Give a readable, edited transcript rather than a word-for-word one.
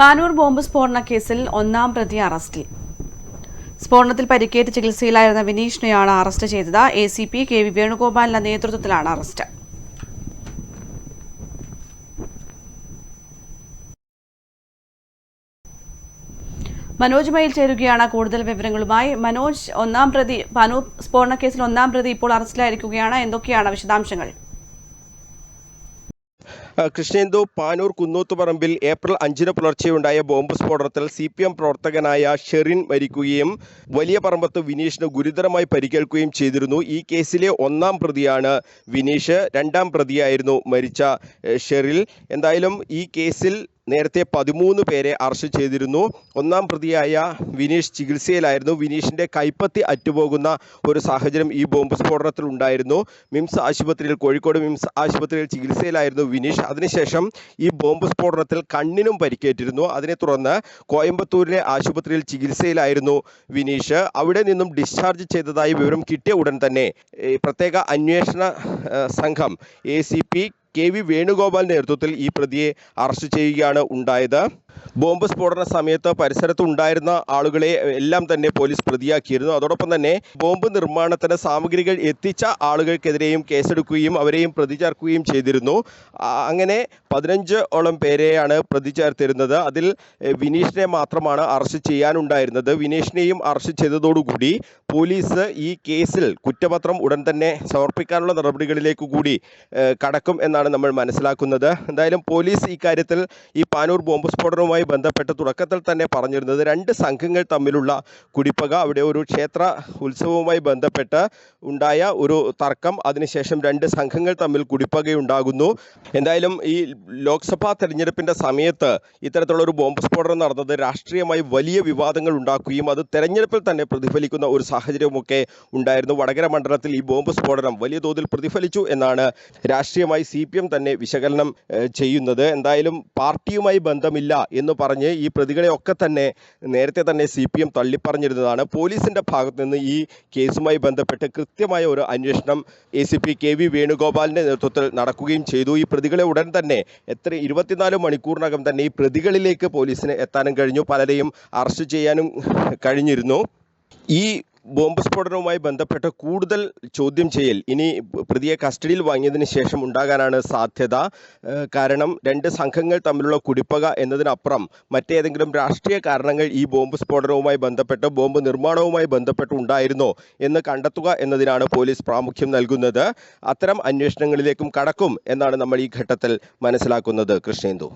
Panoor bomb സ്ഫോടന കേസിൽ ഒന്നാം പ്രതി അറസ്റ്റിൽ. സ്ഫോടനത്തിൽ പരിക്കേറ്റ് ചികിത്സയിലായിരുന്ന വിനീഷിനെയാണ് അറസ്റ്റ് ചെയ്തത്. ACP KV വേണുഗോപാലിന്റെ നേതൃത്വത്തിലാണ് അറസ്റ്റ്. മനോജ് മയിൽ ചേരുകയാണ് കൂടുതൽ വിവരങ്ങളുമായി. മനോജ്, ഒന്നാം പ്രതി പാനൂർ സ്ഫോടന കേസിൽ ഒന്നാം പ്രതി ഇപ്പോൾ അറസ്റ്റിലായിരിക്കുകയാണ്. എന്തൊക്കെയാണ് വിശദാംശങ്ങൾ? കൃഷ്ണേന്ദു, പാനൂർ കുന്നൂത്തുപറമ്പിൽ ഏപ്രിൽ 5 പുലർച്ചെയുണ്ടായ ബോംബ് സ്ഫോടനത്തിൽ CPM പ്രവർത്തകനായ ഷെറിൻ മരിക്കുകയും വലിയ പറമ്പത്ത് വിനീഷിന് ഗുരുതരമായി പരിക്കേൽക്കുകയും ചെയ്തിരുന്നു. ഈ കേസിലെ ഒന്നാം പ്രതിയാണ് വിനീഷ്. രണ്ടാം പ്രതിയായിരുന്നു മരിച്ച ഷെറിൽ. എന്തായാലും ഈ കേസിൽ നേരത്തെ 13 പേരെ അറസ്റ്റ് ചെയ്തിരുന്നു. ഒന്നാം പ്രതിയായ വിനീഷ് ചികിത്സയിലായിരുന്നു. വിനീഷിൻ്റെ കൈപ്പത്തി അറ്റുപോകുന്ന ഒരു സാഹചര്യം ഈ ബോംബ് സ്ഫോടനത്തിൽ ഉണ്ടായിരുന്നു. കോഴിക്കോട് മിംസ് ആശുപത്രിയിൽ ചികിത്സയിലായിരുന്നു വിനീഷ്. അതിനുശേഷം ഈ ബോംബ് സ്ഫോടനത്തിൽ കണ്ണിനും പരിക്കേറ്റിരുന്നു. അതിനെ തുടർന്ന് കോയമ്പത്തൂരിലെ ആശുപത്രിയിൽ ചികിത്സയിലായിരുന്നു വിനീഷ്. അവിടെ നിന്നും ഡിസ്ചാർജ് ചെയ്തതായി വിവരം കിട്ടിയ ഉടൻ തന്നെ പ്രത്യേക അന്വേഷണ സംഘം ACP KV വേണുഗോപാലിന്റെ നേതൃത്വത്തിൽ ഈ പ്രതിയെ അറസ്റ്റ് ചെയ്യുകയാണ് ഉണ്ടായത്. ബോംബ് സ്ഫോടന സമയത്ത് പരിസരത്ത് ഉണ്ടായിരുന്ന ആളുകളെ എല്ലാം തന്നെ പോലീസ് പ്രതിയാക്കിയിരുന്നു. അതോടൊപ്പം തന്നെ ബോംബ് നിർമ്മാണത്തിന് സാമഗ്രികൾ എത്തിച്ച ആളുകൾക്കെതിരെയും കേസെടുക്കുകയും അവരെയും പ്രതി ചേർക്കുകയും ചെയ്തിരുന്നു. അങ്ങനെ 15ഓളം പേരെയാണ് പ്രതി ചേർത്തിരുന്നത്. അതിൽ വിനീഷിനെ മാത്രമാണ് അറസ്റ്റ് ചെയ്യാനുണ്ടായിരുന്നത്. വിനീഷിനെയും അറസ്റ്റ് ചെയ്തതോടുകൂടി പോലീസ് ഈ കേസിൽ കുറ്റപത്രം ഉടൻ തന്നെ സമർപ്പിക്കാനുള്ള നടപടികളിലേക്ക് കൂടി കടക്കും എന്നാണ് നമ്മൾ മനസ്സിലാക്കുന്നത്. എന്തായാലും പോലീസ് ഇക്കാര്യത്തിൽ ഈ പാനൂർ ബോംബ് സ്ഫോടനവുമായി ബന്ധപ്പെട്ട് തുടക്കത്തിൽ തന്നെ പറഞ്ഞിരുന്നത് 2 സംഘങ്ങൾ തമ്മിലുള്ള കുടിപ്പക, അവിടെ ഒരു ക്ഷേത്ര ഉത്സവവുമായി ബന്ധപ്പെട്ട് ഉണ്ടായ ഒരു തർക്കം, അതിനുശേഷം 2 സംഘങ്ങൾ തമ്മിൽ കുടിപ്പകയുണ്ടാകുന്നു. എന്തായാലും ഈ ലോക്സഭാ തെരഞ്ഞെടുപ്പിൻ്റെ സമയത്ത് ഇത്തരത്തിലുള്ള ഒരു ബോംബ് സ്ഫോടനം നടന്നത് രാഷ്ട്രീയമായി വലിയ വിവാദങ്ങൾ ഉണ്ടാക്കുകയും അത് തെരഞ്ഞെടുപ്പിൽ തന്നെ പ്രതിഫലിക്കുന്ന ഒരു സാഹചര്യമൊക്കെ ഉണ്ടായിരുന്നു. വടകര മണ്ഡലത്തിൽ ഈ ബോംബ് സ്ഫോടനം വലിയ തോതിൽ പ്രതിഫലിച്ചു എന്നാണ് രാഷ്ട്രീയമായി CPM തന്നെ വിശകലനം ചെയ്യുന്നത്. എന്തായാലും പാർട്ടിയുമായി ബന്ധമില്ല എന്ന് പറഞ്ഞ് ഈ പ്രതികളെ ഒക്കെ തന്നെ നേരത്തെ തന്നെ CPM തള്ളിപ്പറഞ്ഞിരുന്നതാണ്. പോലീസിന്റെ ഭാഗത്ത് നിന്ന് ഈ കേസുമായി ബന്ധപ്പെട്ട് കൃത്യമായ ഒരു അന്വേഷണം ACP KV വേണുഗോപാലിന്റെ നേതൃത്വത്തിൽ നടക്കുകയും ചെയ്തു. ഈ പ്രതികളെ ഉടൻ തന്നെ 24 മണിക്കൂറിനകം തന്നെ ഈ പ്രതികളിലേക്ക് പോലീസിന് എത്താനും കഴിഞ്ഞു. പലരെയും അറസ്റ്റ് ചെയ്യാനും കഴിഞ്ഞിരുന്നു. ഈ ബോംബ് സ്ഫോടനവുമായി ബന്ധപ്പെട്ട് കൂടുതൽ ചോദ്യം ചെയ്യൽ ഇനി പ്രതിയെ കസ്റ്റഡിയിൽ വാങ്ങിയതിന് ശേഷം ഉണ്ടാകാനാണ് സാധ്യത. കാരണം 2 സംഘങ്ങൾ തമ്മിലുള്ള കുടിപ്പക എന്നതിനപ്പുറം മറ്റേതെങ്കിലും രാഷ്ട്രീയ കാരണങ്ങൾ ഈ ബോംബ് സ്ഫോടനവുമായി ബന്ധപ്പെട്ട് ബോംബ് നിർമ്മാണവുമായി ബന്ധപ്പെട്ട് ഉണ്ടായിരുന്നോ എന്ന് കണ്ടെത്തുക എന്നതിനാണ് പോലീസ് പ്രാമുഖ്യം നൽകുന്നത്. അത്തരം അന്വേഷണങ്ങളിലേക്കും കടക്കും എന്നാണ് നമ്മൾ ഈ ഘട്ടത്തിൽ മനസ്സിലാക്കുന്നത്. കൃഷ്ണേന്ദു.